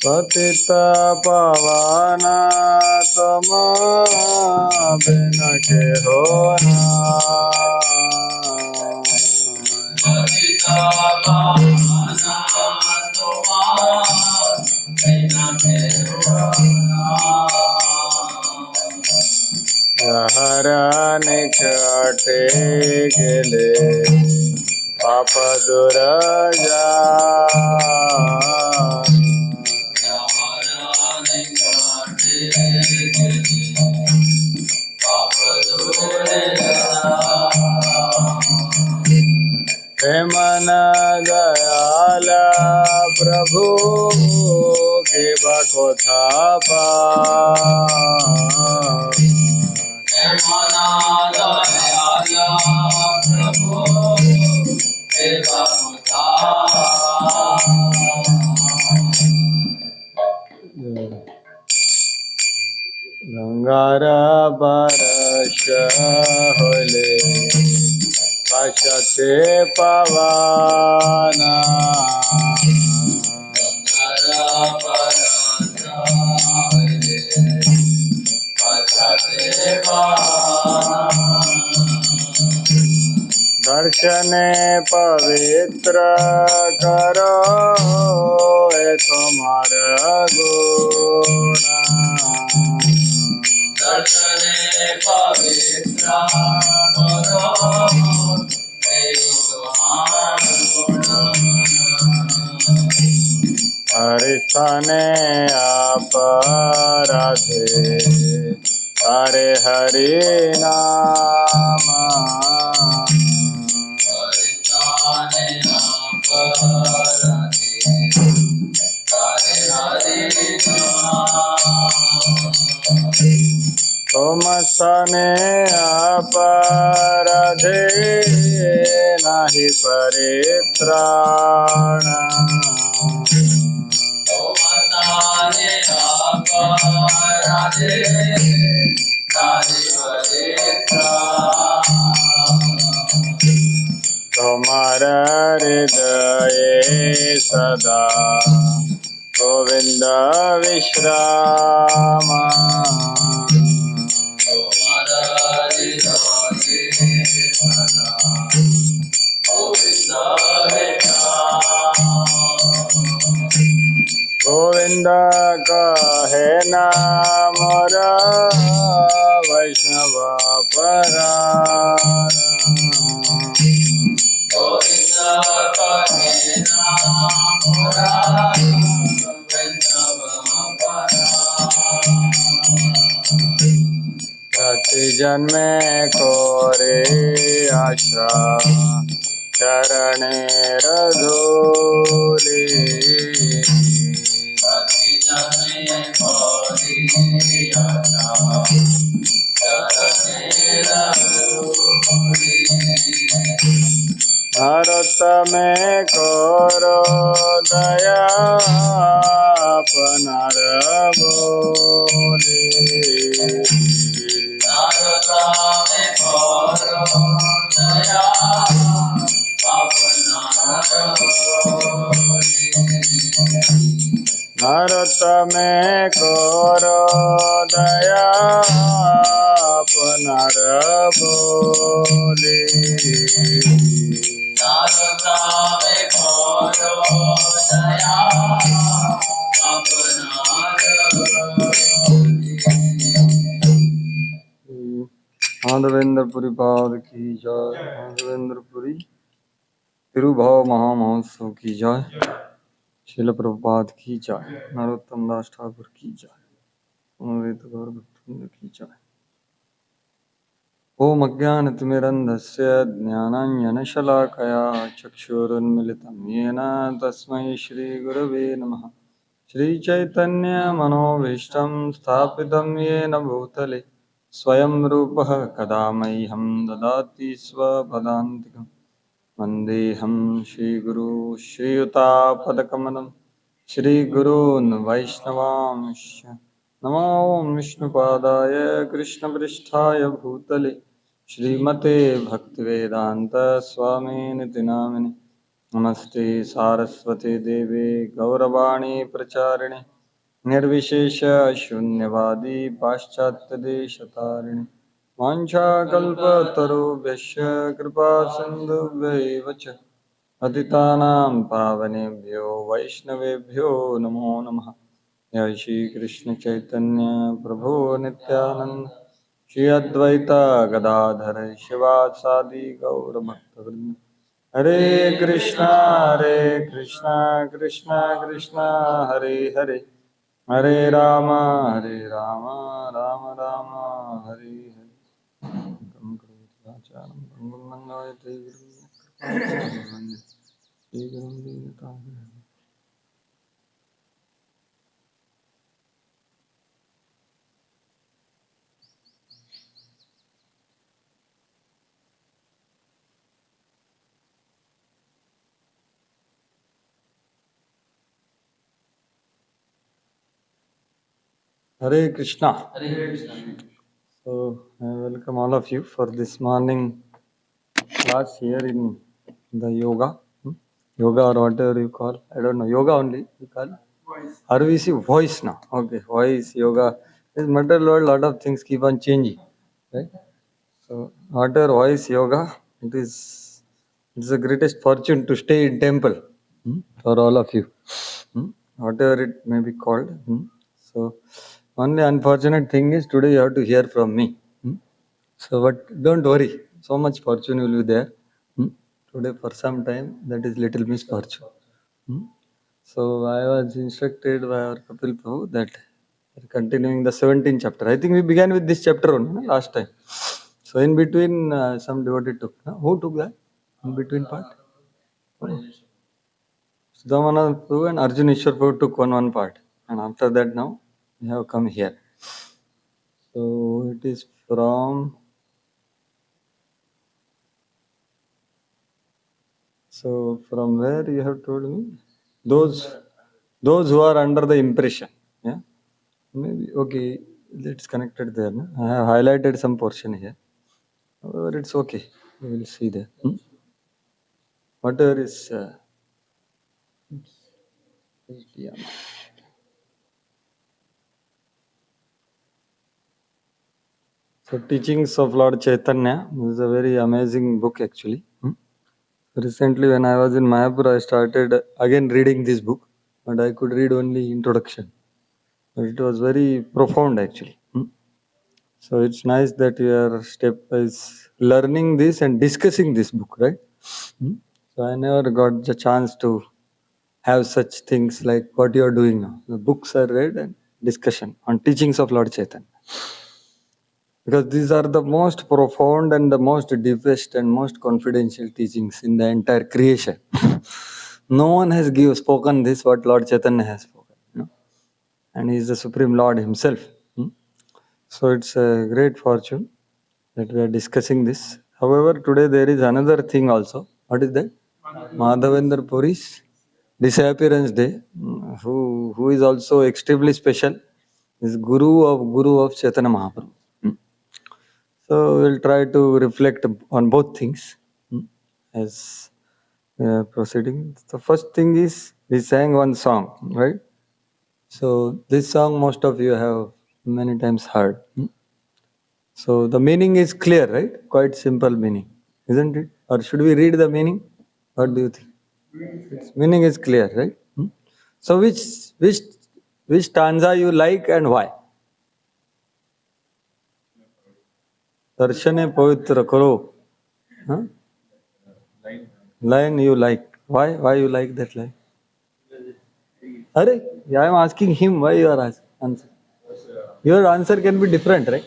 पतित पावन तुम बिन के हो हरण कटे गेले पाप दुरजा हे मन दयाल प्रभु के बको थापा गंगारा बरस होले पशते पवाना दर्शने पवित्र करो है तुम्हारा गुण दर्शने पवित्र करो हरिस्थाने अपराधे हरे हरि नाम हरिस्थाने अपराधे हरे हरि तुम सने अपराधे नहीं परित्राण तुम्हारा हृदय सदा गोविंद विश्राम गोविंद कहे नाम वैष्णव परायण गोविंद कहे नाम वैष्णव प्रति जन्मे कोरे आशा चरणे रधूली प्रति जन्मे कोरे आशा चरणे रधूली भारत में करो दया अपनार बोली भारत में करो दया अपनार बोली भारत में करो दया अपनार बोली माधवेंद्रपुरी पाद की जय। माधवेंद्रपुरी तिरुभाव महामहोत्सव की जय। शिल प्रभुपाद की जय। नरोत्तम दास ठाकुर की जय। अमृत गौर भक्तवृंद की जय। ओम अज्ञानतिमिरन्धस्य ज्ञानाञ्जनशलाकया चक्षुरुन्मिलितं येन तस्मै श्रीगुरवे नमः। श्रीचैतन्यमनोभीष्टं स्थापितं येन भूतले स्वयं रूपः कदा मह्यं ददाति स्वपदान्तिकं। वन्देऽहं श्रीगुरू श्रीयुतापदकमलं श्रीगुरून् वैष्णवांश्च। नमो विष्णुपादाय कृष्णपृष्ठाय भूतले श्रीमते भक्तिवेदांत स्वामिनिति नामिने। नमस्ते सारस्वती देवे गौरवाणी प्रचारिणे निर्विशेष शून्यवादी पाश्चात्यदेशतारिणे वाञ्छाकल्पतरुभ्यश्च कृपा सिन्धुभ्यैव च पतितानां पावनेभ्यो वैष्णवेभ्यो नमो नमः। जय श्री कृष्ण चैतन्य प्रभु नित्यानंद श्री अद्वैता गदाधर शिवासादि गौर भक्तवृंद। हरे कृष्णा कृष्णा कृष्णा हरे हरे, हरे Ram Ram Ram Hare Hare. Hare Krishna. Hare Krishna. So I welcome all of you for this morning class here in the yoga. Yoga or whatever you call. I don't know. Yoga only you call. Voice. RVC voice now. Okay. Voice yoga. This material world, lot of things keep on changing. Right. So whatever voice yoga, it's the greatest fortune to stay in temple for all of you. Whatever it may be called. So only unfortunate thing is today you have to hear from me. So but don't worry, so much fortune will be there. Today for some time that is little misfortune. So I was instructed by our Kapil Prabhu that we're continuing the 17th chapter. I think we began with this chapter only last time. So in between some devotee took. Who took that? In between part? Sudhamana Prabhu and Arjun Ishwar Prabhu took one part. And after that now we have come here. So it is from. So from where you have told me? Those who are under the impression. Yeah. Maybe okay. It's connected there. No? I have highlighted some portion here. However, it's okay. We will see there. Whatever is. Yeah. So teachings of Lord Chaitanya is a very amazing book actually. Recently, when I was in Mayapur, I started again reading this book, but I could read only introduction. It was very profound actually. So it's nice that you are stepwise learning this and discussing this book, right? So I never got the chance to have such things like what you are doing now. The books are read and discussion on teachings of Lord Chaitanya. Because these are the most profound and the most deepest and most confidential teachings in the entire creation. No one has spoken this what Lord Chaitanya has spoken. And he is the Supreme Lord himself. So it's a great fortune that we are discussing this. However, today there is another thing also. What is that? Madhavendra Puri's disappearance day, who is also extremely special, is Guru of Chaitanya Mahaprabhu. So we'll try to reflect on both things as proceeding. The first thing is we sang one song, right? So this song most of you have many times heard. So the meaning is clear, right? Quite simple meaning, isn't it? Or should we read the meaning? What do you think? Its meaning is clear, right? So which stanza you like and why? Darshane pavitra karo. Huh? Line you like. Why? Why you like that line? Are, I am asking him why you are answering. Your answer can be different, right?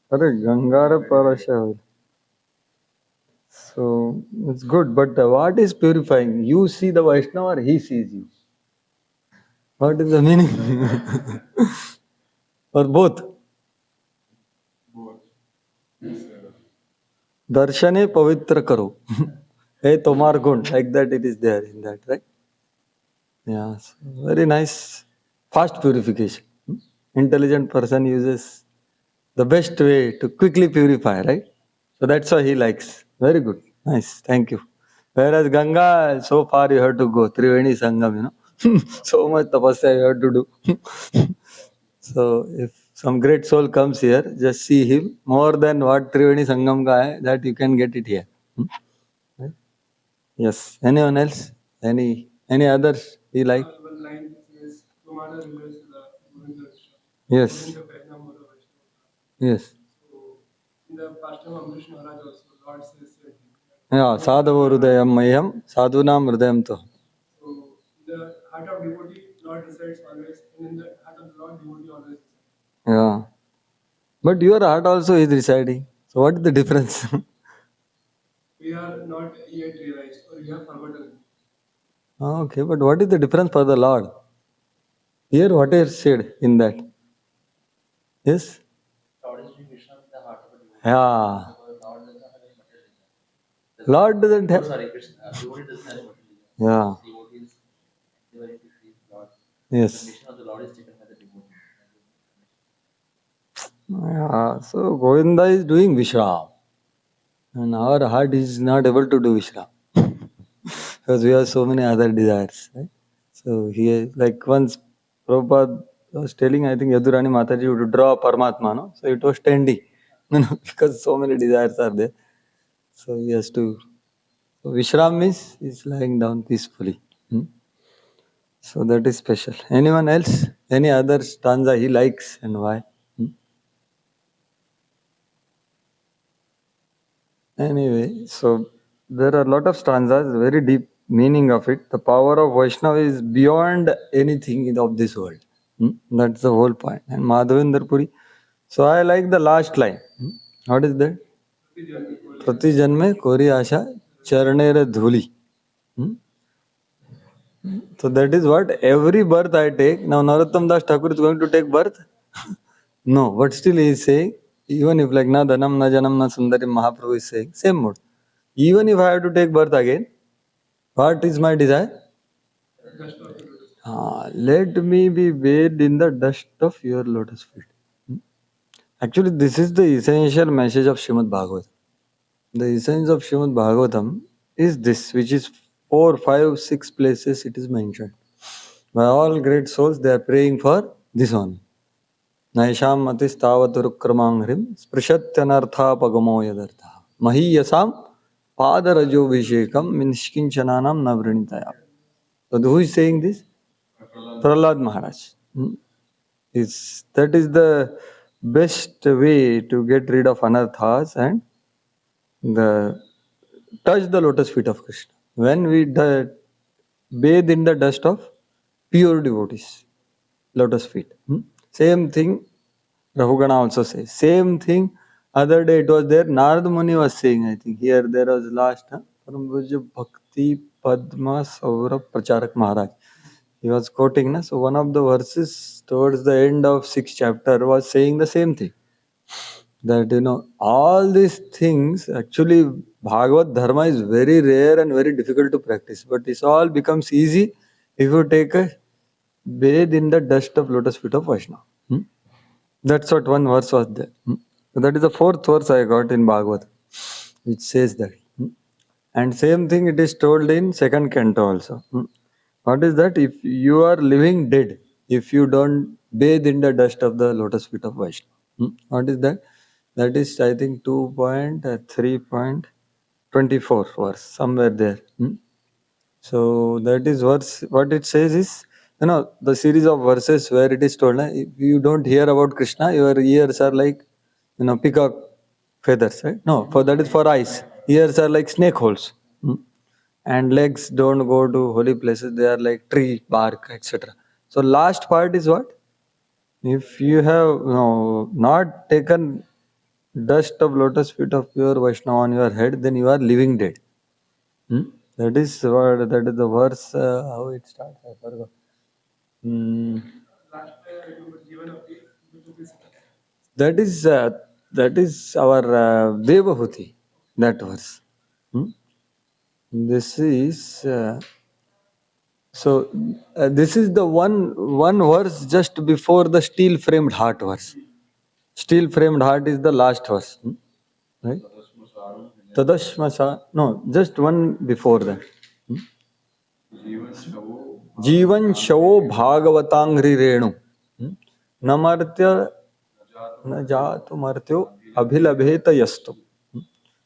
Correct. Gangara Parasha. So it's good, but what is purifying? You see the Vaishnava or he sees you? What is the meaning? Or both? Darshane pavitra karo. Hey tomar gun. Like that it is there in that, right? Yeah, so very nice. Fast purification. Intelligent person uses the best way to quickly purify, right? So that's why he likes. Very good. Nice. Thank you. Whereas Ganga, so far you have to go. Triveni Sangam, so much tapasya you have to do. So if some great soul comes here, just see him. More than what Triveni Sangam ka hai, that you can get it here. Right? Yes. Anyone else? Any others he like? Yes. Yes. Yeah, sadhavo hridayam mayam, sadhunam hridayam to. Yeah. But your heart also is residing. So what is the difference? Okay, but what is the difference for the Lord? Here, what is said in that? Yes? Yeah. Lord doesn't have. Yeah. Yes. Yeah. So Govinda is doing Vishram. And our heart is not able to do Vishram. Because we have so many other desires. Right? So he, like once Prabhupada was telling, I think Yadurani Mataji would draw Paramatma, no? So it was standing, because so many desires are there. So he has to. So Vishram means is lying down peacefully. So that is special. Anyone else? Any other stanza he likes and why? Anyway, so there are a lot of stanzas, very deep meaning of it. The power of Vaishnava is beyond anything of this world. That's the whole point. And Madhavendra Puri. So I like the last line. What is that? Prati janme kori asha charnere dhuli. So that is what every birth I take. Now Narottam Das Thakur is going to take birth. No, but still he is saying, even if like na dhanam na janam na sundari Mahaprabhu is saying, same mode. Even if I have to take birth again, what is my desire? Let me be bathed in the dust of your lotus feet. Actually, this is the essential message of Srimad Bhagavatam. The essence of Srimad Bhagavatam is this, which is 4, 5, 6 places it is mentioned. By all great souls, they are praying for this one. Naisham matis tavaturukramanghrim sprishatyanartha pagamo yadartha mahiyasam padarajo vishekam minishkinchananam navrinitaya. So who is saying this? Prahlad Maharaj. That is the best way to get rid of anarthas and the touch the lotus feet of Krishna. When we bathe in the dust of pure devotees, lotus feet. Same thing Rahugana also says. Same thing. Other day it was there. Narad Muni was saying, I think. Here there was last. Param Pujya Bhakti Padma Saurabh Pracharak Maharaj. He was quoting. So one of the verses towards the end of 6th chapter was saying the same thing. That all these things, actually Bhagavad Dharma is very rare and very difficult to practice. But this all becomes easy if you take a bathe in the dust of lotus feet of Vaishnava. That's what one verse was there. So that is the 4th verse I got in Bhagavad, which says that. And same thing it is told in 2nd canto also. What is that? If you are living dead, if you don't bathe in the dust of the lotus feet of Vaishnava. What is that? That is, I think, 2.3.24 verse, somewhere there. So that is verse, what it says is, the series of verses where it is told, if you don't hear about Krishna, your ears are like, peacock feathers, right? No, for that is for eyes. Ears are like snake holes. And legs don't go to holy places, they are like tree, bark, etc. So last part is what? If you have not taken dust of lotus feet of pure Vaishnava on your head, then you are living dead. That is what, that is the verse, how it starts, I forgot. That is our Devahuti, that verse. This is So this is the one verse just before the steel framed heart verse. Steel framed heart is the last verse, right? Tadashmasa, no, just one before that. Jivan shavo bhagavataangri renu. Namartya najatu martyo abhilabheta yastu.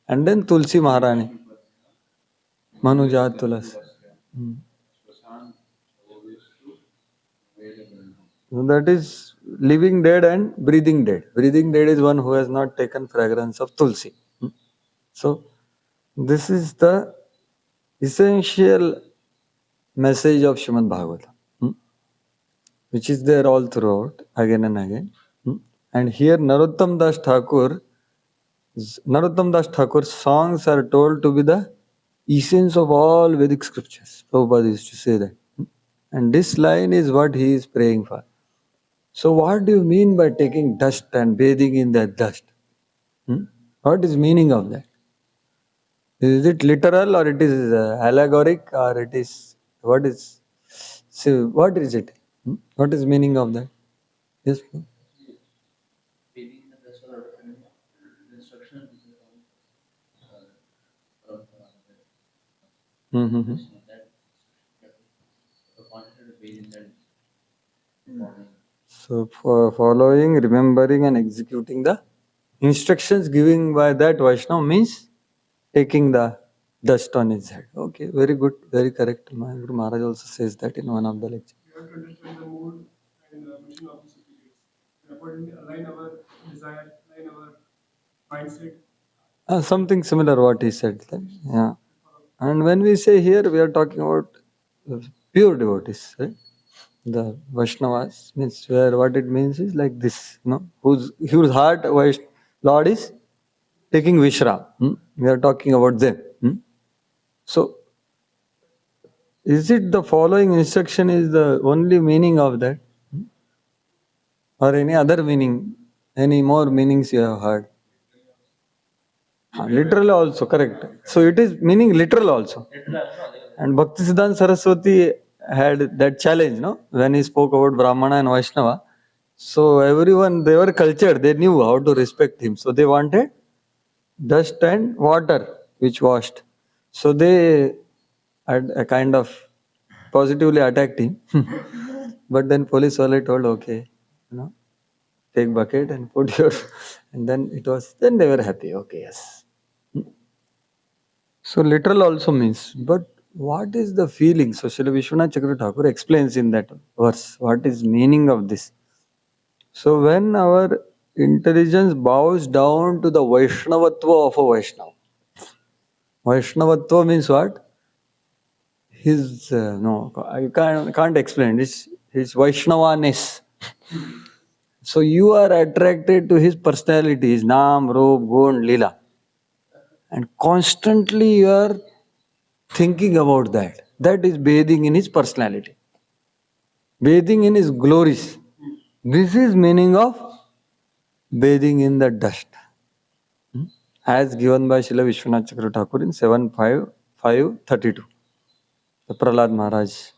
And then Tulsi Maharani. Manujat Tulas. So that is living dead and breathing dead. Breathing dead is one who has not taken fragrance of Tulsi. So this is the essential message of Srimad Bhagavatam, which is there all throughout, again and again. And here Narottam Das Thakur's songs are told to be the essence of all Vedic scriptures. Prabhupada used to say that. And this line is what he is praying for. So what do you mean by taking dust and bathing in that dust? What is meaning of that? Is it literal or it is allegoric or it is what is? So what is it? What is meaning of that? Yes. Mm-hmm. So for following, remembering and executing the instructions given by that Vaishnava means taking the dust on his head. Okay, very good, very correct. My Guru Maharaj also says that in one of the lectures. We have to understand the mood and the mission of the superiors. And accordingly align our desire, align our mindset. Something similar what he said. Yeah. And when we say here, we are talking about pure devotees, right? The Vaishnavas means where what it means is like this, whose heart Lord is taking Vishram. We are talking about them. So, is it the following instruction is the only meaning of that? Or any other meaning? Any more meanings you have heard? Literal also, correct. So it is meaning literal also. And Bhaktisiddhanta Saraswati had that challenge, no? When he spoke about Brahmana and Vaishnava. So everyone, they were cultured, they knew how to respect him. So they wanted dust and water which washed. So they had a kind of positively attacked him. But then police only told, okay, take bucket and put your, and then they were happy. Okay, yes. So literal also means, but what is the feeling? So Srila Vishwanath Chakravarti Thakur explains in that verse, what is meaning of this? So when our intelligence bows down to the Vaishnavatva of a Vaishnava. Vaishnavatva means what? His, no, I can't explain. It's his Vaishnavaness. So you are attracted to his personality, his Naam, Roop, Gun, Lila. And constantly you are thinking about that. That is bathing in his personality. Bathing in his glories. This is meaning of bathing in the dust. As given by Srila Vishwanath Chakravarti Thakur in 7.5.32. The Prahlad Maharaj.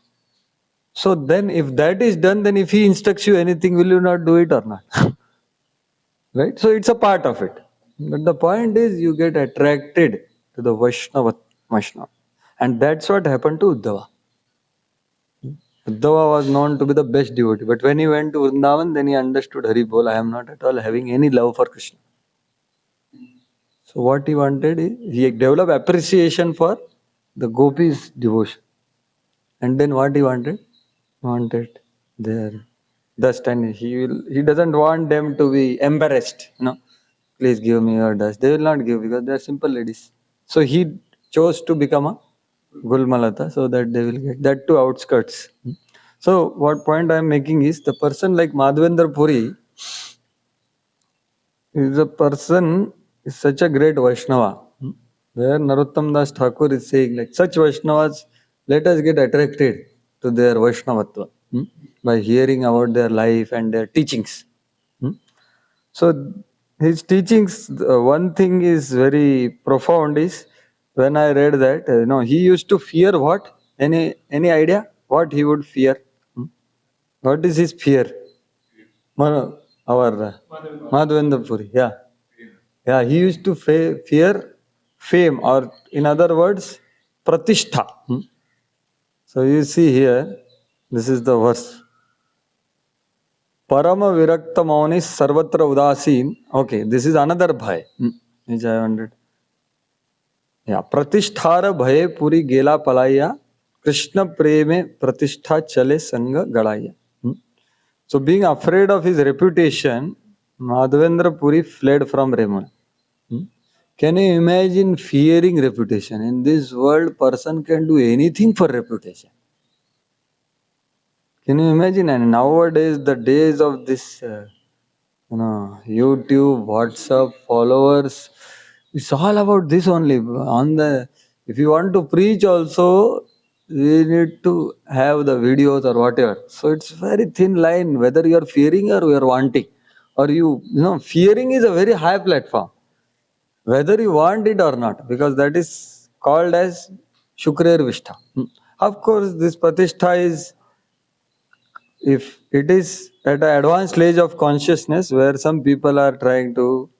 So then if that is done, then if he instructs you anything, will you not do it or not? Right? So it's a part of it. But the point is you get attracted to the Vaishnava. And that's what happened to Uddhava. Uddhava was known to be the best devotee. But when he went to Vrindavan, then he understood Hari Bol, I am not at all having any love for Krishna. So what he wanted is, he developed appreciation for the gopis' devotion. And then what he wanted? Wanted their dust, and he doesn't want them to be embarrassed. Please give me your dust. They will not give because they are simple ladies. So he chose to become a Gulmalata so that they will get that to outskirts. So what point I am making is the person like Madhavendra Puri is a person is such a great Vaishnava. Where Narottam Das Thakur is saying like such Vaishnavas, let us get attracted to their Vaishnavatva by hearing about their life and their teachings. So his teachings, one thing is very profound is when I read that, he used to fear what? Any idea? what he would fear? What is his fear? Our Madhavendra Puri, yeah. Yeah, he used to fear fame, or in other words, pratishtha. So you see here, this is the verse. Parama virakta mauni sarvatra udasin. Okay, this is another bhai, which I wanted. Yeah, pratisthara bhaye puri gela palaya, Krishna preme pratishtha chale sanga gadaya. So being afraid of his reputation, Madhavendra Puri fled from Remuna. Can you imagine fearing reputation? In this world, person can do anything for reputation. Can you imagine? And nowadays, the days of this, YouTube, WhatsApp, followers, it's all about this only. If you want to preach also, we need to have the videos or whatever. So it's very thin line whether you are fearing or you are wanting, or fearing is a very high platform, whether you want it or not, because that is called as Shukrer Vishtha. Of course, this Pratishtha is, if it is at an advanced stage of consciousness where some people are trying to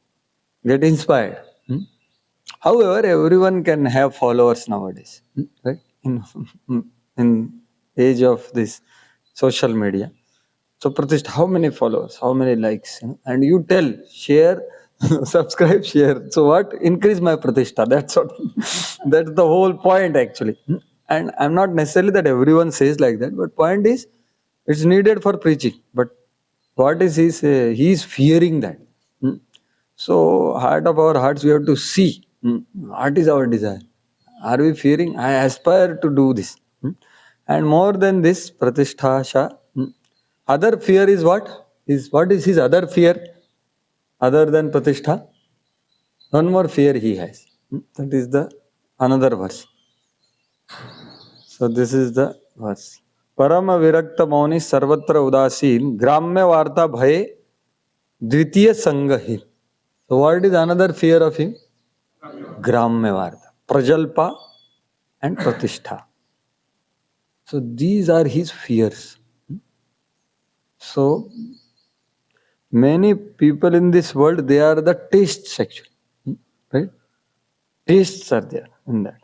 get inspired. However, everyone can have followers nowadays, right? In age of this social media. So Pratishtha, how many followers, how many likes, and you tell, share, subscribe, share. So what? Increase my Pratishtha. That's what. That's the whole point actually. And I'm not necessarily that everyone says like that, but point is, it's needed for preaching. But what is he say? He is fearing that. So heart of our hearts, we have to see what is our desire. Are we fearing? I aspire to do this. And more than this, Pratisthasha. Other fear is what? What is his other fear other than Pratishtha? One more fear he has. That is the another verse. So this is the verse. Parama virakta mauni sarvatra udasin gramya varta bhaye dvitiya sangahi. So what is another fear of him? Gramya varta, prajalpa and pratishtha. So these are his fears. So many people in this world, they are the tastes actually, right? Tastes are there in that.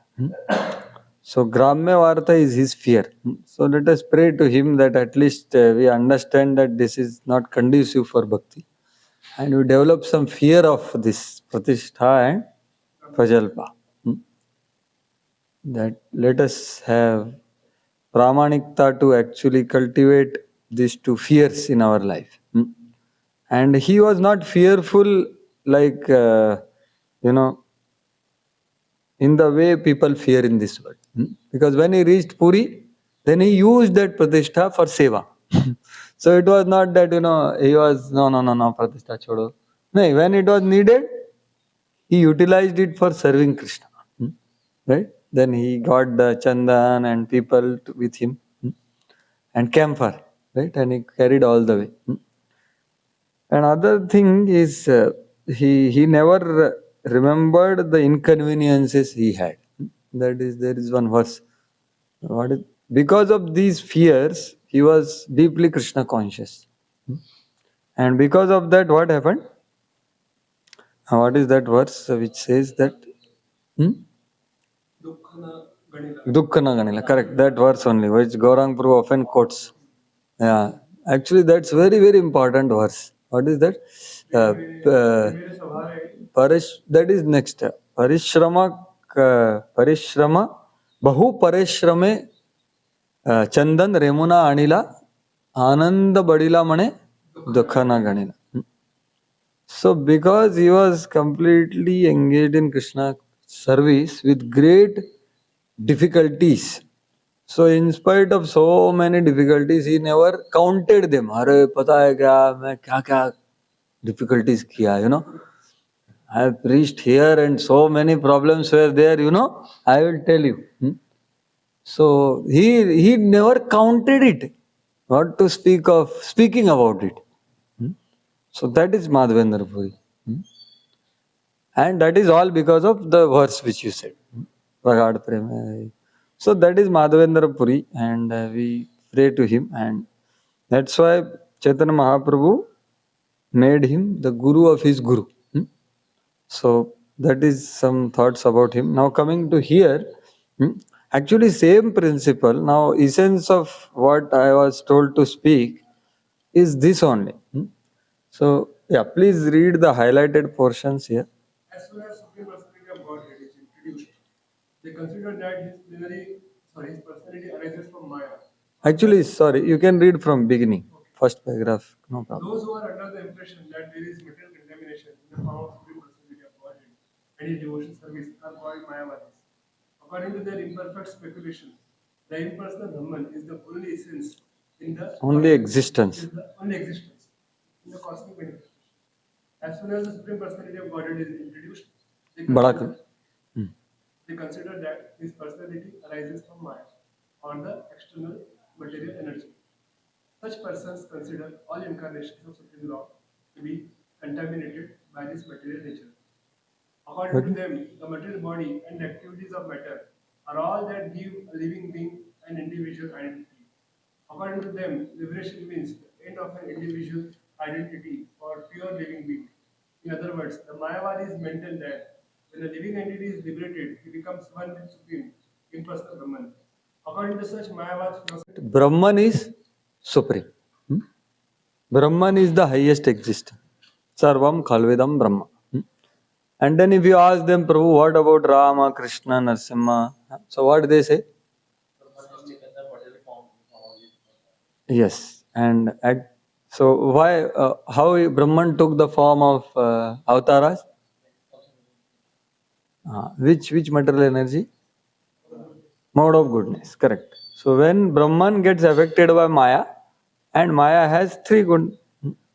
So Gramya Varta is his fear. So let us pray to him that at least we understand that this is not conducive for bhakti, and we develop some fear of this Pratishtha and Prajalpa. That let us have Pramanikta to actually cultivate these two fears in our life. And he was not fearful like, in the way people fear in this world. Because when he reached Puri, then he used that Pratishtha for seva. So it was not that, he was, no, Pratishtha chodo. No, when it was needed, he utilized it for serving Krishna. Right? Then he got the chandan and people with him, and camphor, right? And he carried all the way. Another thing is, he never remembered the inconveniences he had. That is, there is one verse. Because of these fears, he was deeply Krishna conscious. And because of that, what happened? What is that verse which says that? Dukkhana Ganila. Correct. That verse only, which Gaurang Prabhu often quotes. Yeah. Actually, that's very, very important verse. What is that? That is next. Parishrama Bahu Parishrame Chandan Remuna Anila Ananda Badila Mane Dukhana Ganila. So because he was completely engaged in Krishna service with great difficulties, so in spite of so many difficulties, he never counted them. अरे पता है क्या मैं क्या क्या difficulties किया, I have reached here and so many problems were there, I will tell you. So he never counted it, not to speak of speaking about it. So that is Madhavendra Puri. And that is all because of the verse which you said. Pragad Prema. So that is Madhavendra Puri, and we pray to him, and that's why Chaitanya Mahaprabhu made him the guru of his guru. So that is some thoughts about him. Now coming to here, actually same principle. Now essence of what I was told to speak is this only. So yeah, please read the highlighted portions here. As soon as Supreme Personality of Godhead is introduced, they consider that his personality arises from Maya. Actually, sorry, you can read from beginning, first paragraph, no problem. Those who are under the impression that there is material contamination in the form of Supreme Personality of Godhead and his devotion service are called Mayavadis. According to their imperfect speculation, the impersonal Brahman is the only essence in the Only existence. is the only existence in the cosmic manifestation. As soon as the Supreme Personality of Godhead is introduced, they consider, they consider that his personality arises from Maya or the external material energy. Such persons consider all incarnations of Supreme Lord to be contaminated by this material nature. According to them, the material body and the activities of matter are all that give a living being an individual identity. According to them, liberation means the end of an individual identity for pure living being. In other words, the Mayavadis maintain that when a living entity is liberated, he becomes one with Supreme, impersonal Brahman. According to such Mayavad philosophy, Brahman is supreme. Brahman is the highest existence. Sarvam Khalvedam Brahma. And then if you ask them, Prabhu, what about Rama, Krishna, Narasimha? So what they say? Yes. And so why, how Brahman took the form of avatars? Which material energy? Mode of goodness, correct. So when Brahman gets affected by Maya, and Maya has three good,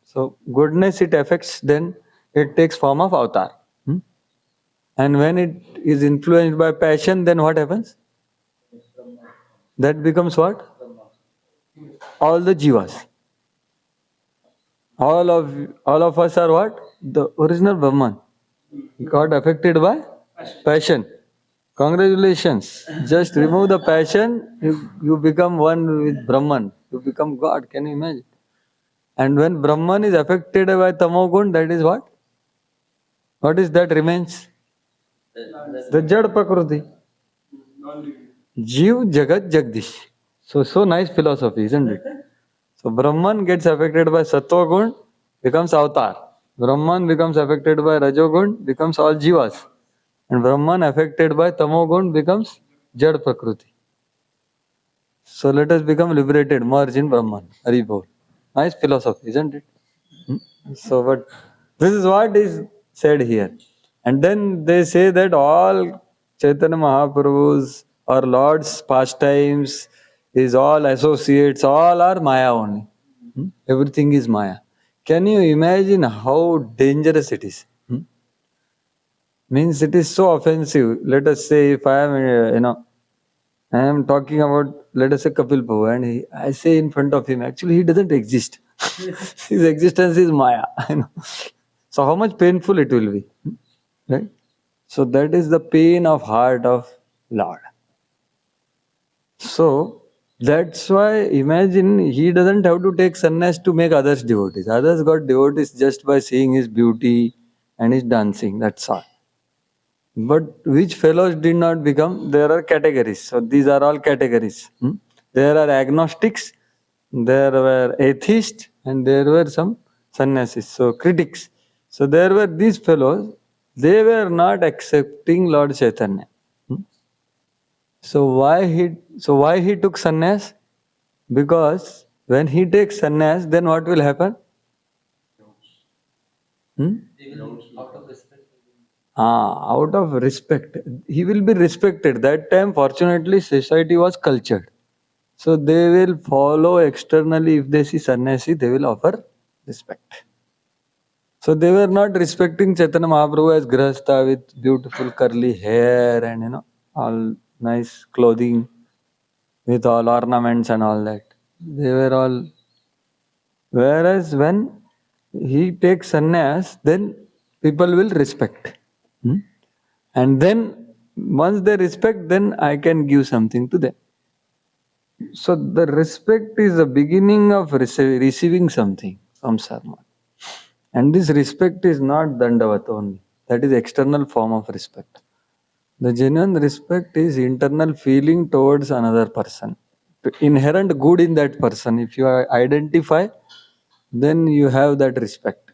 so goodness it affects, then it takes form of avatar. And when it is influenced by passion, then what happens? That becomes what? All the jivas. All of us are what? The original Brahman. Got affected by passion. Congratulations. Just remove the passion, you become one with Brahman. You become God. Can you imagine? And when Brahman is affected by Tamogun, that is what? What is that remains? The Jad Prakriti. Jiv Jagat Jagdish. So nice philosophy, isn't it? So Brahman gets affected by Sattva Gun, becomes Avatar. Brahman becomes affected by Rajogun, becomes all Jivas. And Brahman affected by Tamogun becomes Jad Prakriti. So let us become liberated, merge in Brahman. Haribol. Nice philosophy, isn't it? So, but this is what is said here. And then they say that all Chaitanya Mahaprabhu's or Lord's pastimes is all associates, all are Maya only. Everything is Maya. Can you imagine how dangerous it is? Means it is so offensive. Let us say if I am, I am talking about, let us say Kapil Prabhu, and I say in front of him, actually he doesn't exist. His existence is Maya. So how much painful it will be, right? So that is the pain of heart of Lord. So that's why imagine he doesn't have to take sannyas to make others devotees. Others got devotees just by seeing his beauty and his dancing. That's all. But which fellows did not become? There are categories. So these are all categories. There are agnostics, there were atheists, and there were some sannyasis. So critics. So there were these fellows. They were not accepting Lord Chaitanya. So why he took sannyas? Because when he takes sannyas, then what will happen? Out of respect. He will be respected. That time, fortunately, society was cultured. So they will follow externally. If they see sannyasi, they will offer respect. So they were not respecting Chaitanya Mahaprabhu as Grihastha with beautiful curly hair and all nice clothing with all ornaments and all that. They were all. Whereas when he takes sannyas, then people will respect. And then Once they respect, then I can give something to them. So the respect is the beginning of receiving something from Sarma. And this respect is not dandavat only. That is external form of respect. The genuine respect is internal feeling towards another person. The inherent good in that person, if you identify, then you have that respect.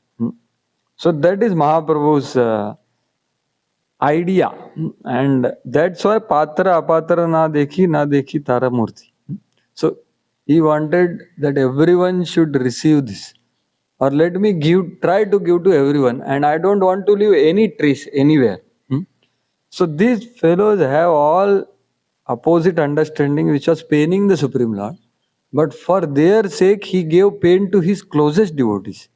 So that is Mahaprabhu's idea. And that's why Patra Apatra na dekhi Tara Murti. So he wanted that everyone should receive this. Or let me try to give to everyone, and I don't want to leave any trace anywhere. So these fellows have all opposite understanding which was paining the Supreme Lord. But for their sake, he gave pain to his closest devotees.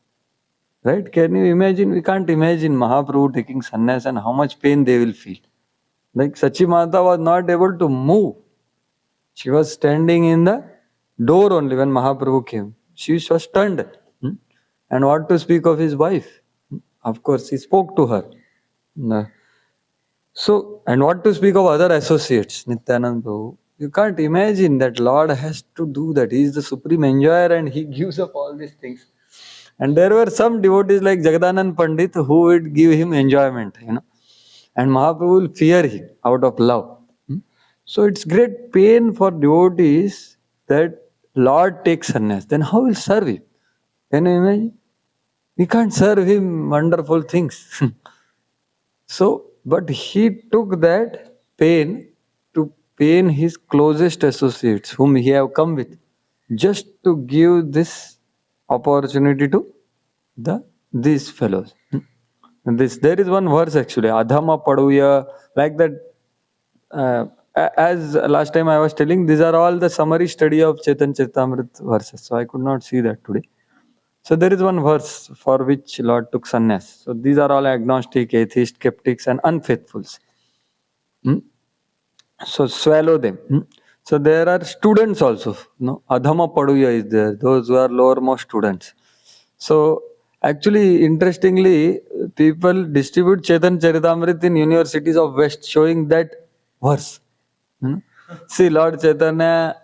Right? Can you imagine? We can't imagine Mahaprabhu taking sannyas and how much pain they will feel. Like Sachi Mata was not able to move. She was standing in the door only when Mahaprabhu came. She was stunned. And what to speak of his wife? Of course, he spoke to her. No. So, and what to speak of other associates, Nityanand Prabhu? You can't imagine that Lord has to do that. He is the supreme enjoyer and he gives up all these things. And there were some devotees like Jagadanand Pandit who would give him enjoyment. And Mahaprabhu will fear him out of love. So it's great pain for devotees that Lord takes sannyas. Then how will serve him? Can you imagine? We can't serve him wonderful things. So, but he took that pain to pain his closest associates whom he have come with, just to give this opportunity to these fellows. And there is one verse actually, Adhama Paduya, like that. As last time I was telling, these are all the summary study of Chaitanya Charitamrita verses. So I could not see that today. So there is one verse for which Lord took sannyas. So these are all agnostic, atheist, skeptics, and unfaithfuls. So swallow them. So there are students also. No, Adhama Paduya is there. Those who are lowermost students. So actually, interestingly, people distribute Chaitanya Charitamrita in universities of West, showing that verse. See, Lord Chaitanya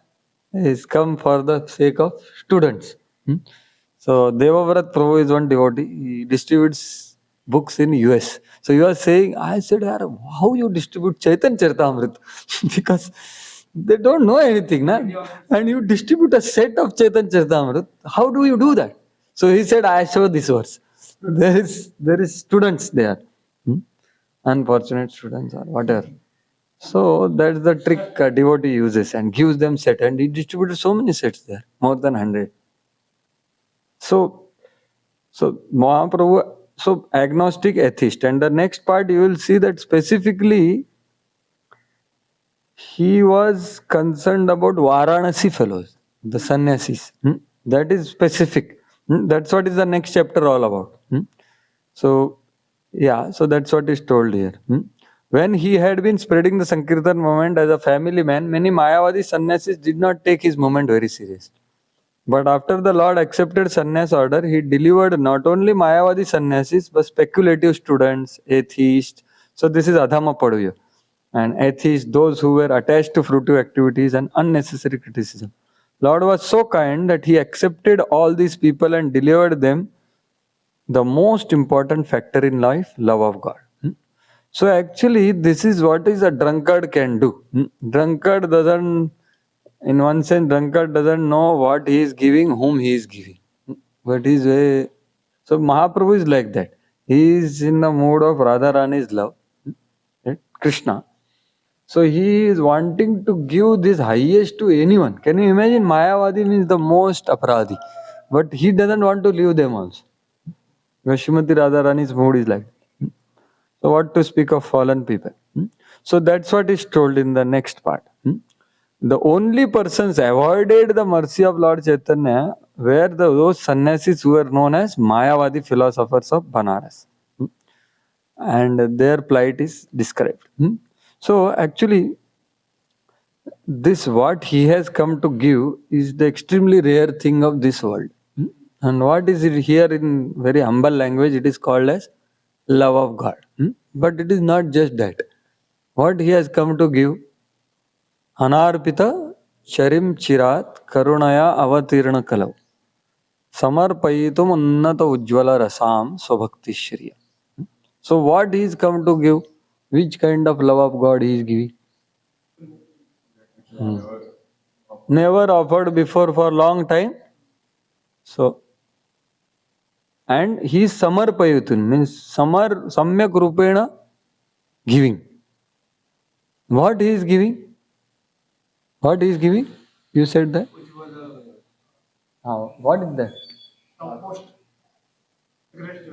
is come for the sake of students. So Devavrat Prabhu is one devotee. He distributes books in US. So you are saying, I said, how you distribute Chaitanya Charitamrita? Because they don't know anything, na? And you distribute a set of Chaitanya Charitamrita. How do you do that? So he said, I show this verse. There is students there. Unfortunate students or whatever. So that's the trick a devotee uses and gives them set, and he distributed so many sets there, more than 100. So Mahaprabhu, so agnostic atheist, and the next part you will see that specifically he was concerned about Varanasi fellows, the sannyasis. That is specific. That's what is the next chapter all about. So yeah, so that's what is told here. When he had been spreading the Sankirtan movement as a family man, many Mayavadi sannyasis did not take his movement very seriously. But after the Lord accepted sannyas order, he delivered not only Mayavadi sannyasis, but speculative students, atheists. So this is Adhama Paduya. And atheists, those who were attached to fruitive activities and unnecessary criticism. Lord was so kind that he accepted all these people and delivered them the most important factor in life, love of God. So actually, this is what is a drunkard can do. Drunkard doesn't, in one sense, drunkard doesn't know what he is giving, whom he is giving. But he's very, so Mahaprabhu is like that. He is in the mood of Radharani's love, right? Krishna. So he is wanting to give this highest to anyone. Can you imagine? Mayavadi means the most aparadhi. But he doesn't want to leave them also. Srimati Radharani's mood is like that. So what to speak of fallen people? So that's what is told in the next part. The only persons avoided the mercy of Lord Chaitanya were those sannyasis who were known as Mayavadi philosophers of Banaras. And their plight is described. So actually, this what he has come to give is the extremely rare thing of this world. And what is it here in very humble language? It is called as love of God. But it is not just that. What he has come to give? Anarpita charim chirat karunaya avatirna kalau. Samarpayitum unnata ujjvala rasam swabhakti shriya. So what he is come to give? Which kind of love of God he is giving? Hmm. Never offered before for long time. So, and he is samarpayutun, means samyak rupena giving. What he is giving? What he is giving? You said that? What is that? Topmost great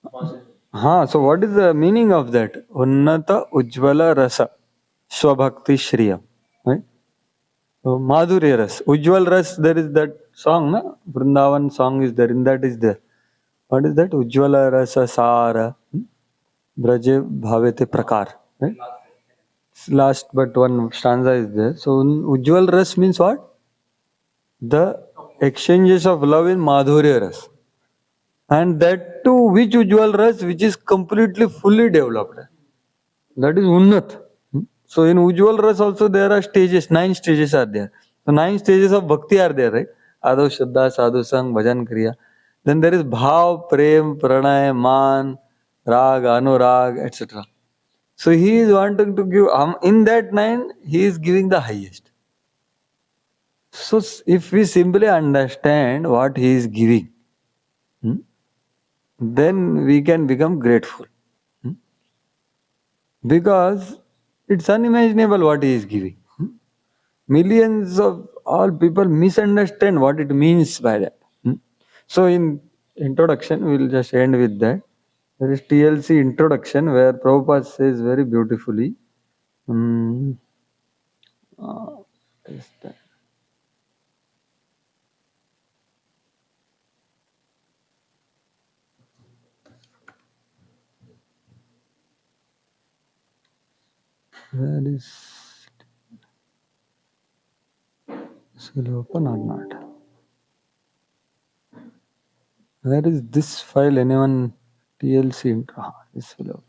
level. So what is the meaning of that? Unnata Ujjvala Rasa Swabhakti Shriya. Right? So Madhurya Ras. Ujjval Ras, there is that song, na? Vrindavan song is there, in that is there. What is that? Ujjvala Rasa Sara Braje Bhavete Prakar. Right? Last but one stanza is there. So Ujjval Ras means what? The exchanges of love in Madhurya Ras. And that too, which Ujjval Ras, which is completely fully developed. That is Unnat. So in Ujjval Ras also there are stages, 9 stages are there. So 9 stages of bhakti are there, right? Ado Shraddha, Sadhu Sang, Bhajan Kriya. Then there is Bhav, Prem, Pranay, Man, Rag, Anurag, etc. So he is wanting to give, in that 9, he is giving the highest. So if we simply understand what he is giving, then we can become grateful. Because it's unimaginable what he is giving. Millions of all people misunderstand what it means by that. So in introduction, we'll just end with that. There is TLC introduction where Prabhupada says very beautifully. What is that? Where is this will open or not? Where is this file? Anyone TLC intro? This will open.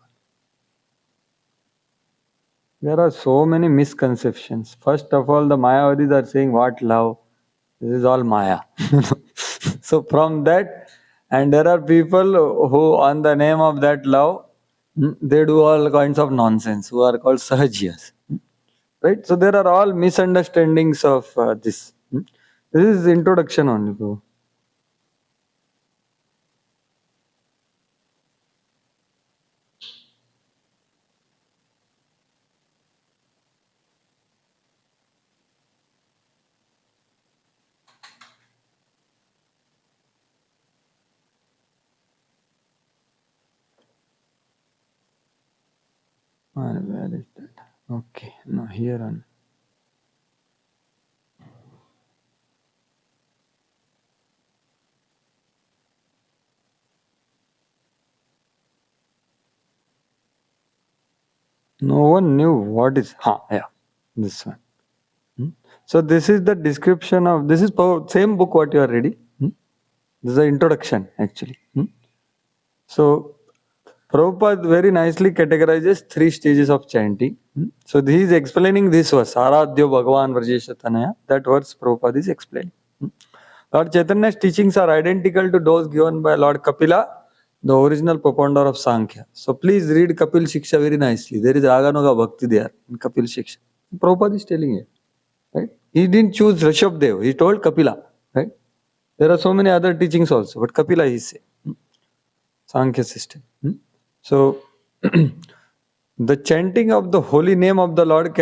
There are so many misconceptions. First of all, the Mayavadis are saying what love? This is all Maya. So from that, and there are people who on the name of that love, they do all kinds of nonsense, who are called Sahajiyas. Right? So there are all misunderstandings of this. This is introduction only, bro. Where is that? Okay, no, here on. No one knew what is. This one. So this is the description of, this is same book what you are reading. This is the introduction actually. So Prabhupada very nicely categorizes 3 stages of chanting. So he is explaining this verse, Aradhyo Bhagavan Vrajesha Tanaya. That verse Prabhupada is explaining. Lord Chaitanya's teachings are identical to those given by Lord Kapila, the original propounder of Sankhya. So please read Kapil Shiksha very nicely. There is Raganuga Bhakti there in Kapil Shiksha. Prabhupada is telling it. Right? He didn't choose Rishabdev, he told Kapila. Right? There are so many other teachings also, but Kapila he said. Sankhya system. So the chanting of the holy name of the Lord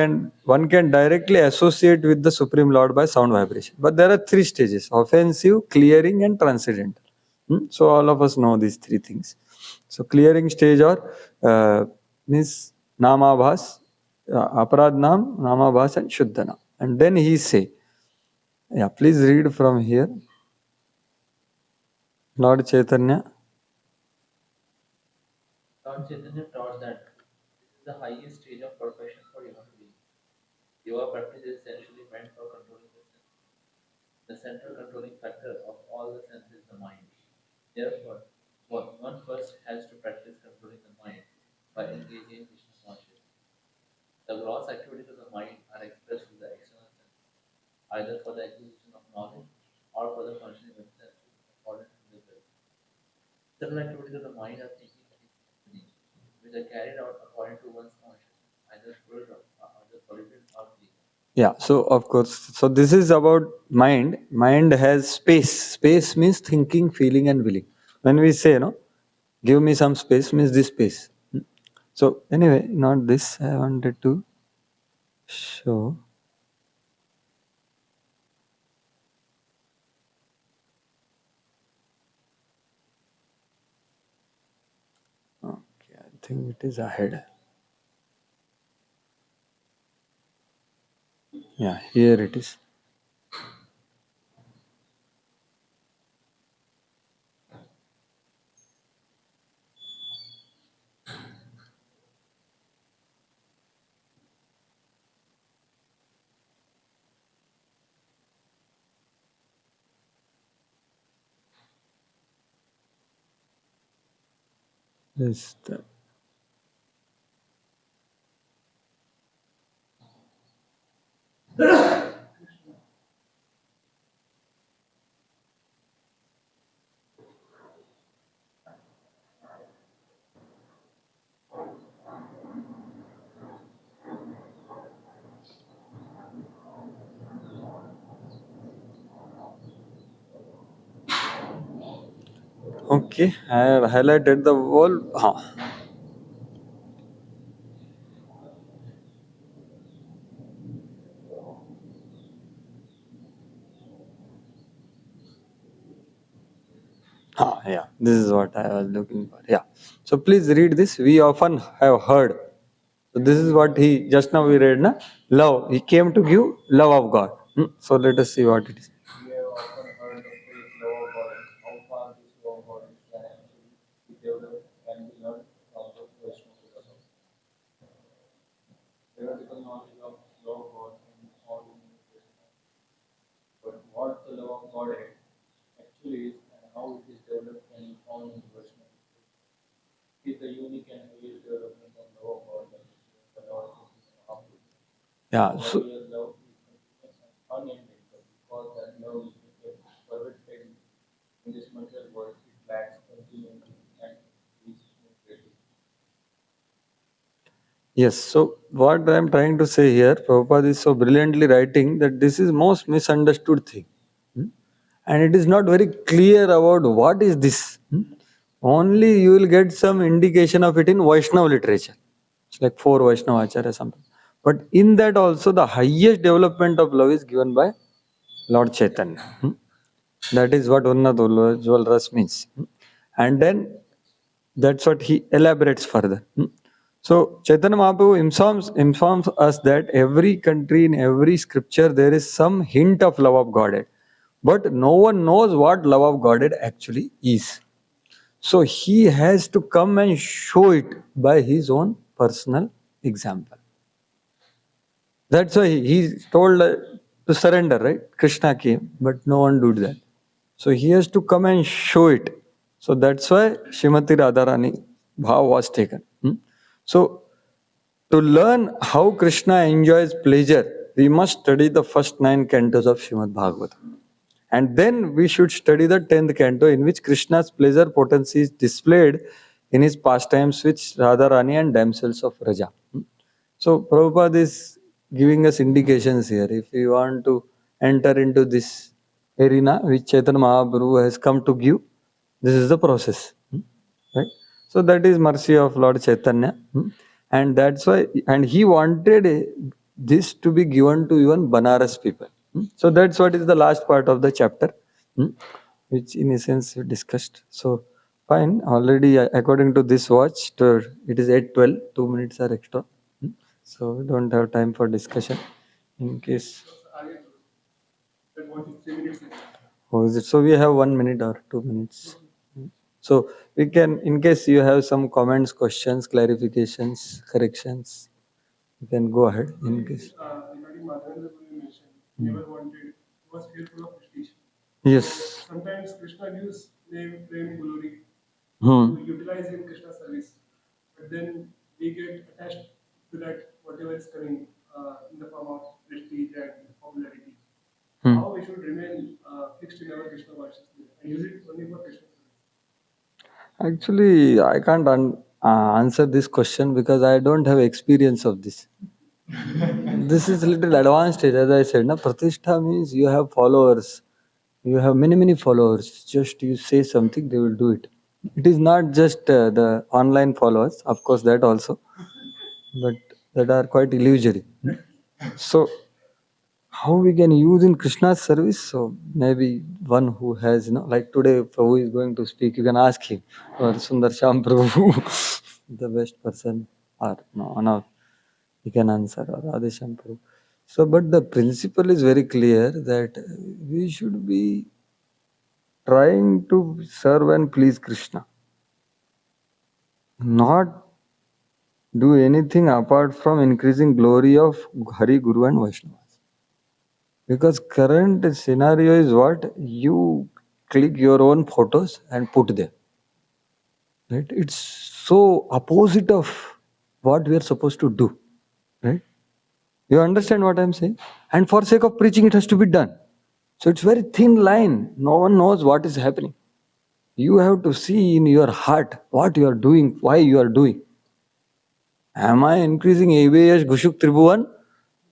one can directly associate with the Supreme Lord by sound vibration. But there are 3 stages: offensive, clearing, and transcendental. So all of us know these 3 things. So clearing stage or means Namabhas, Aparadnam, Namabhas, and Shuddhanam. And then he say, please read from here. Lord Chaitanya. Lord Chaitanya taught that this is the highest stage of perfection for human beings. Yoga practice is essentially meant for controlling the senses. The central controlling factor of all the senses is the mind. Therefore, one first has to practice controlling the mind by engaging in Krishna consciousness. The gross activities of the mind are expressed through the external sense, either for the acquisition of knowledge or for the functioning of the senses according to the will. Internal activities of the mind are thinking, feeling, which are carried out according to one's consciousness, either fluid or either solid or clean. Yeah, so of course, so this is about mind. Mind has space. Space means thinking, feeling, and willing. When we say, give me some space, means this space. So anyway, not this. I wanted to show. Okay, I think it is ahead. Yeah, here it is. This. Okay, I have highlighted the whole. Yeah, this is what I was looking for. Yeah. So please read this. We often have heard. So this is what he just now we read, na? Love. He came to give love of God. So let us see what it is. We have often heard the phrase love of God. How far this love of God can actually be developed and be learned from the Vaishnava philosophy. Theoretical knowledge of love of God can be found in the Krishna. But what the love of God actually is and how it is developed can be found in the Vaishnava. It is the unique and highest development of love of God that is the Lord Mahaprabhu. Yeah. So real love is continuous and unending, but because that love is perfected in this material world, it lacks continuity and is creative. Yes. So what I am trying to say here, Prabhupada is so brilliantly writing that this is most misunderstood thing. And it is not very clear about what is this. Only you will get some indication of it in Vaishnava literature. It's like 4 Vaishnava Acharya or something. But in that also the highest development of love is given by Lord Chaitanya. That is what Unnat Ujjwal Ras means. And then that's what he elaborates further. So Chaitanya Mahaprabhu informs us that every country, in every scripture, there is some hint of love of Godhead. But no one knows what love of Godhead actually is. So he has to come and show it by his own personal example. That's why he's told to surrender, right? Krishna came, but no one did that. So he has to come and show it. So that's why Srimati Radharani bhav was taken. So to learn how Krishna enjoys pleasure, we must study the first 9 cantos of Srimad Bhagavatam. And then we should study the 10th canto, in which Krishna's pleasure potency is displayed in his pastimes with Radharani and damsels of Raja. So Prabhupada is giving us indications here. If we want to enter into this arena which Chaitanya Mahaprabhu has come to give, this is the process. Right? So that is mercy of Lord Chaitanya. And that's why, and he wanted this to be given to even Banaras people. So that's what is the last part of the chapter, which in essence we discussed. So fine, already according to this watch, it is 8:12, 2 minutes are extra. So we don't have time for discussion. In case, That what is 3 minutes? how is it? So we have 1 minute or 2 minutes. So we can, in case you have some comments, questions, clarifications, corrections, you can go ahead. In case, Regarding Madhavendra Guru you mentioned, never wanted, was fearful of prestige. yes. So sometimes Krishna gives name, fame, glory Hmm. to utilize in Krishna service, but then we get attached to that whatever is coming in the form of prestige and popularity, Hmm. how we should remain fixed in our Krishna consciousness and use it only for Krishna service? Actually, I can't answer this question because I don't have experience of this. This is a little advanced stage, as I said. Na? Pratishtha means you have followers. You have many followers. Just you say something, they will do it. It is not just the online followers, of course, that also, but that are quite illusory. So, how we can use in Krishna's service? So, maybe one who has, like today, Prabhu is going to speak, you can ask him, or Sundar Sham Prabhu, the best person, or no, he can answer, or Radhesham Prabhu. So, but the principle is very clear that we should be trying to serve and please Krishna, not do anything apart from increasing glory of Hari, Guru and Vaishnavas. Because current scenario is what? You click your own photos and put there. Right? It's so opposite of what we are supposed to do. Right? You understand what I'm saying? And for sake of preaching, it has to be done. So it's very thin line. No one knows what is happening. You have to see in your heart what you are doing, why you are doing. Am I increasing Yash Gushuk Tribhuvan,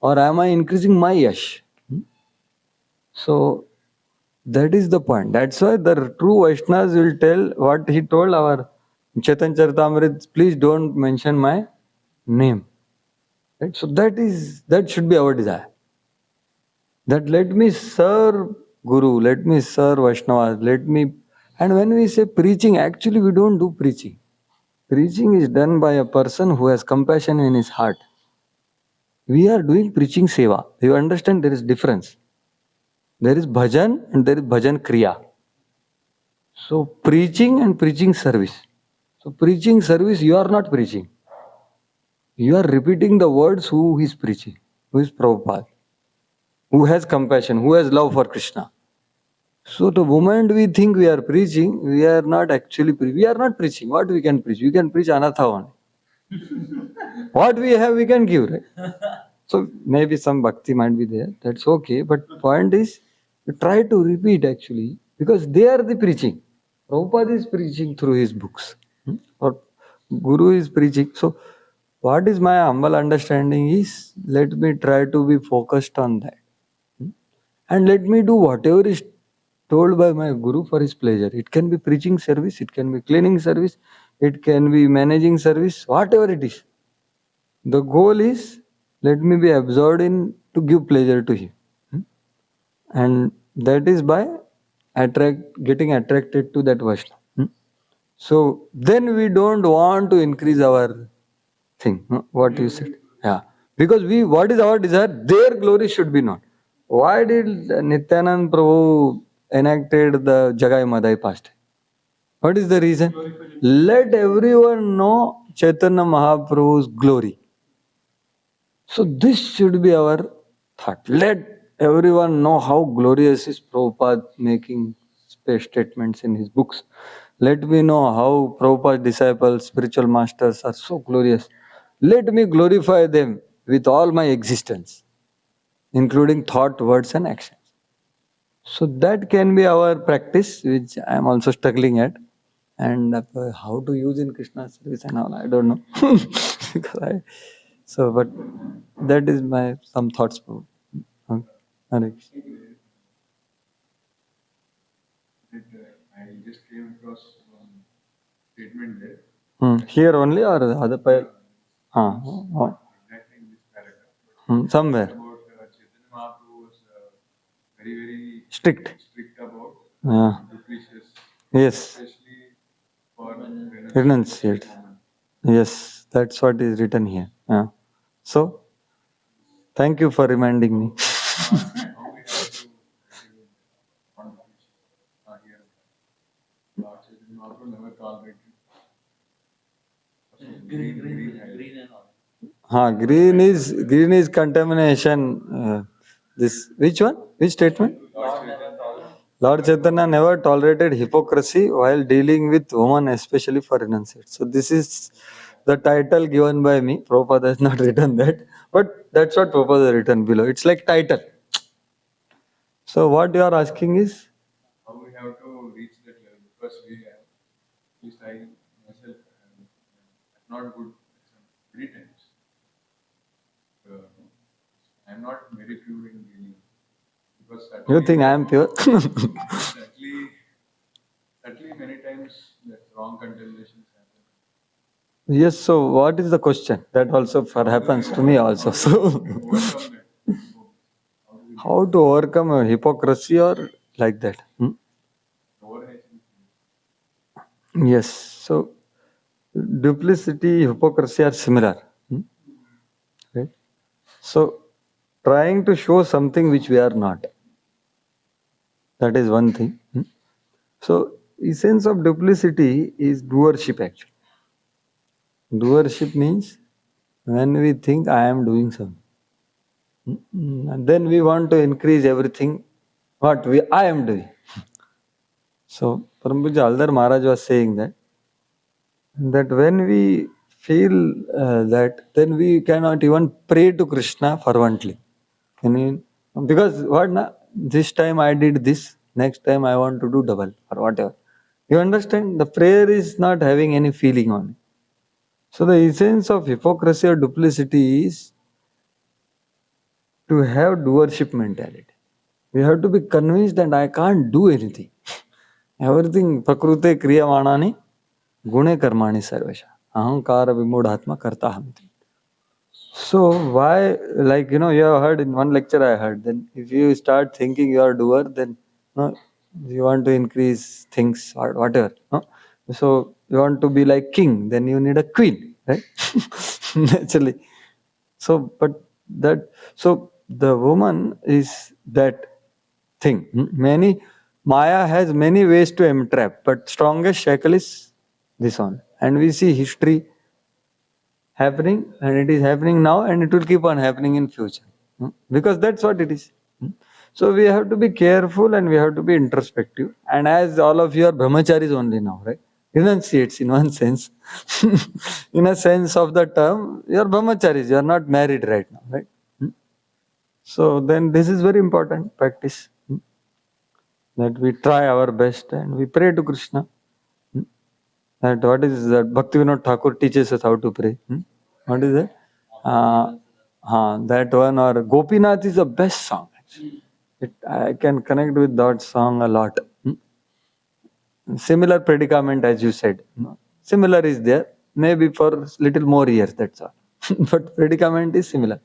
or am I increasing my Yash? So that is the point. That's why the true Vaishnavas will tell what he told our Chaitanya Charitamrita, please don't mention my name. Right? So that should be our desire. That let me serve Guru, let me serve Vaishnavas, and when we say preaching, actually we don't do preaching. Preaching is done by a person who has compassion in his heart. We are doing preaching seva. You understand there is difference. There is bhajan and there is bhajan kriya. So preaching and preaching service. So preaching service, you are not preaching. You are repeating the words who is preaching, who is Prabhupada, who has compassion, who has love for Krishna. So the moment we think we are preaching, we are not actually preaching. We are not preaching. What we can preach? We can preach anatha only. What we have, we can give, right? So maybe some bhakti might be there. That's okay. But point is, we try to repeat actually, because they are the preaching. Prabhupada is preaching through his books. Or Guru is preaching. So what is my humble understanding is, let me try to be focused on that. And let me do whatever is told by my Guru for his pleasure. It can be preaching service, it can be cleaning service, it can be managing service, whatever it is. The goal is, let me be absorbed in to give pleasure to him. And that is by getting attracted to that Vaishnava. So then we don't want to increase our thing. What you said? Yeah. Because what is our desire? Their glory should be known. Why did Nityanand Prabhu enacted the Jagai Madai pastime? What is the reason? Let everyone know Chaitanya Mahaprabhu's glory. So this should be our thought. Let everyone know how glorious is Prabhupada making statements in his books. Let me know how Prabhupada's disciples, spiritual masters are so glorious. Let me glorify them with all my existence, including thought, words and actions. So that can be our practice, which I am also struggling at. And how to use in Krishna service and all, I don't know. Because but that is my some thoughts. Hare Krishna. I just came across one statement there. Here only or the other part? Exactly in this paragraph. Somewhere. About Chaitanya Mahaprabhu was very Strict about duplicious, Yes. especially for Renunciate. Yes, that's what is written here. So, thank you for reminding me. Now we have to here. Lord Chaitanya Mahaprabhu never tolerated green and all. Green is contamination. This which one? Which statement? Lord Chaitanya never tolerated hypocrisy while dealing with women, especially for renunciate. So this is the title given by me. Prabhupada has not written that, but that's what Prabhupada has written below. It's like title. So what you are asking is how we have to reach that level, because we have, at least I myself am not good many times. I am not very pure in dealing, because you think I am pure. certainly many times that wrong contemplations happen. Yes. So what is the question? That also happens to me also. So Overcome that. how to overcome a hypocrisy or like that? Overreaction. Yes. So duplicity, hypocrisy are similar. Right? So trying to show something which we are not. That is one thing. So essence of duplicity is doership actually. Doership means when we think I am doing something. And then we want to increase everything what I am doing. So Parampuja Aldar Maharaj was saying that when we feel that, then we cannot even pray to Krishna fervently. Can you, because what na, this time I did this, next time I want to do double or whatever. You understand? The prayer is not having any feeling on it. So the essence of hypocrisy or duplicity is to have doership mentality. We have to be convinced that I can't do anything. Everything prakrute kriyamanani gune karmani sarvesha. Ahankara vimudhatma karta hamti. So why, like, you have heard in one lecture I heard, then if you start thinking you are doer, then no, you want to increase things or whatever. No? So you want to be like king, then you need a queen, right? Naturally. So, but so the woman is that thing. Many Maya has many ways to entrap, but strongest shackle is this one. And we see history happening, and it is happening now, and it will keep on happening in future. Because that's what it is. So we have to be careful and we have to be introspective. And as all of you are brahmacharis only now, right? Renunciates in one sense. In a sense of the term, you are brahmacharis, you are not married right now, right? So then this is very important practice. That we try our best and we pray to Krishna. That what is that Bhaktivinoda Thakur teaches us how to pray. What is it? That one, or Gopinath is the best song. Actually. I can connect with that song a lot. Similar predicament as you said. Similar is there. Maybe for little more years, that's all. But predicament is similar.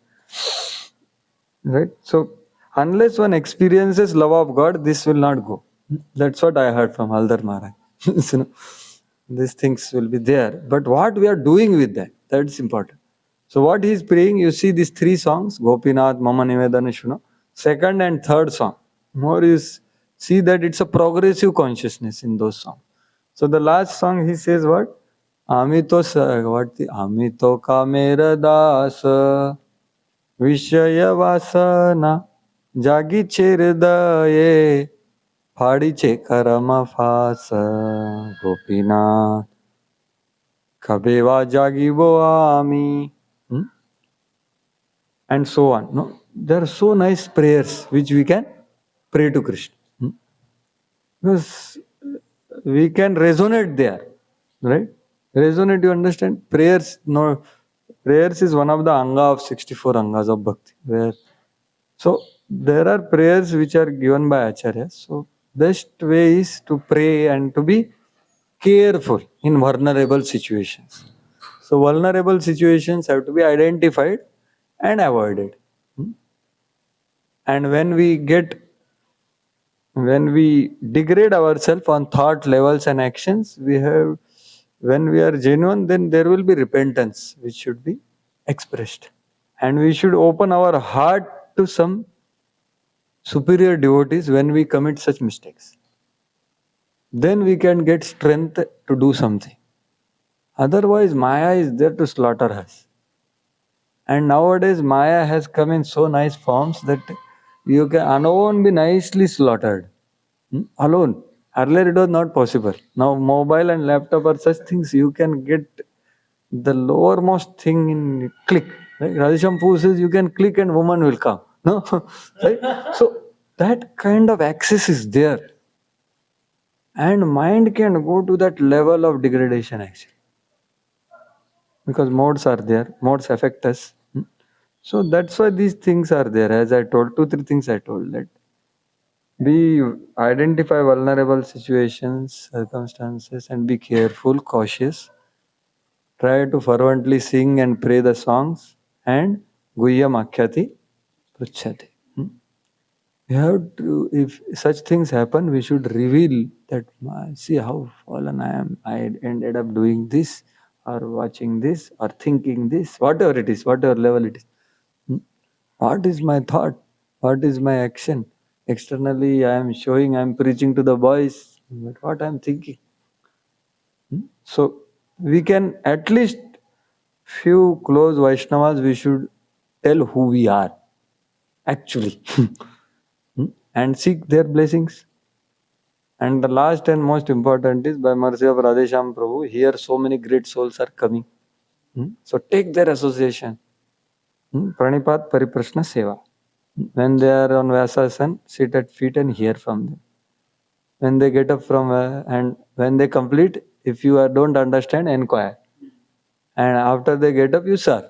Right? So unless one experiences love of God, this will not go. That's what I heard from Haldar Maharaj. So, these things will be there. But what we are doing with that, that's important. So what he is praying, you see these three songs, Gopinath, Mama Nivedana Shuna, second and third song. More is see that it's a progressive consciousness in those songs. So the last song he says what? Amito Amito Kamera Das विषय वासना जागीचे हृदये फाडीचे करम फास गोपीनाथ कबेवा जागिबो आमी. And so on. No, there are so nice prayers which we can pray to Krishna. Because we can resonate there, right? Resonate, you understand? Prayers, no, prayers is one of the anga of 64 angas of bhakti. So there are prayers which are given by Acharya. So best way is to pray and to be careful in vulnerable situations. So vulnerable situations have to be identified and avoided. And when we degrade ourselves on thought levels and actions, when we are genuine, then there will be repentance which should be expressed. And we should open our heart to some superior devotees when we commit such mistakes. Then we can get strength to do something. Otherwise, Maya is there to slaughter us. And nowadays, Maya has come in so nice forms that you can alone be nicely slaughtered. Alone. Earlier it was not possible. Now mobile and laptop are such things you can get the lowermost thing in click. Right? Radhishampur says you can click and woman will come. No, right? So that kind of access is there, and mind can go to that level of degradation actually, because modes are there. Modes affect us. So that's why these things are there. As I told, 2 3 things I told, that be identify vulnerable situations, circumstances, and be careful, cautious. Try to fervently sing and pray the songs, and Guhyam Akhyati Pruchhati. We have to, if such things happen, we should reveal that, see how fallen I am. I ended up doing this, or watching this, or thinking this, whatever it is, whatever level it is. What is my thought? What is my action? Externally, I am showing, I am preaching to the boys, but what I am thinking. So we can, at least few close Vaishnavas, we should tell who we are actually and seek their blessings. And the last and most important is, by mercy of Radhesham Prabhu, here so many great souls are coming. So take their association. Pranipat Pariprashna Seva. When they are on Vyasasana, sit at feet and hear from them. When they get up from and when they complete, if you don't understand, inquire. And after they get up, you serve.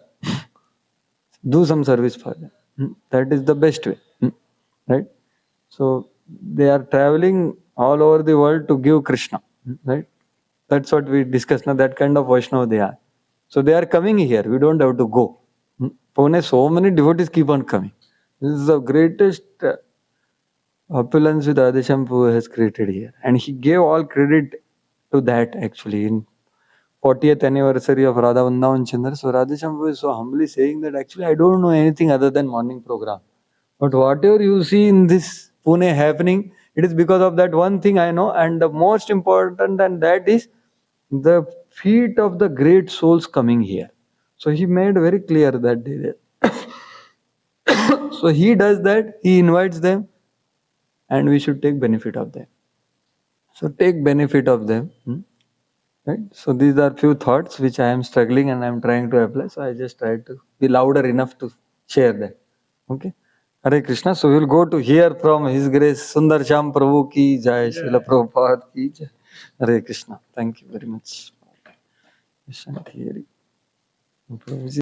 Do some service for them. That is the best way. Right? So they are traveling all over the world to give Krishna. Right? That's what we discussed now. That kind of Vaishnava they are. So they are coming here. We don't have to go. Pune, so many devotees keep on coming. This is the greatest opulence with Radheshampu has created here. And he gave all credit to that actually in 40th anniversary of Radha Vrindavan Chandra. So Radheshampu is so humbly saying that actually I don't know anything other than morning program. But whatever you see in this Pune happening, it is because of that one thing I know. And the most important than that is the feet of the great souls coming here. So he made very clear that day. So he does that, he invites them, and we should take benefit of them. So take benefit of them. Right? So these are few thoughts which I am struggling and I am trying to apply. So I just try to be louder enough to share that. Okay. Hare Krishna. So we will go to hear from His Grace Sundar Sham Prabhu ki jai, Srila Prabhupada ki jai. Hare Krishna. Thank you very much. Shanti Hari. Prabhuji.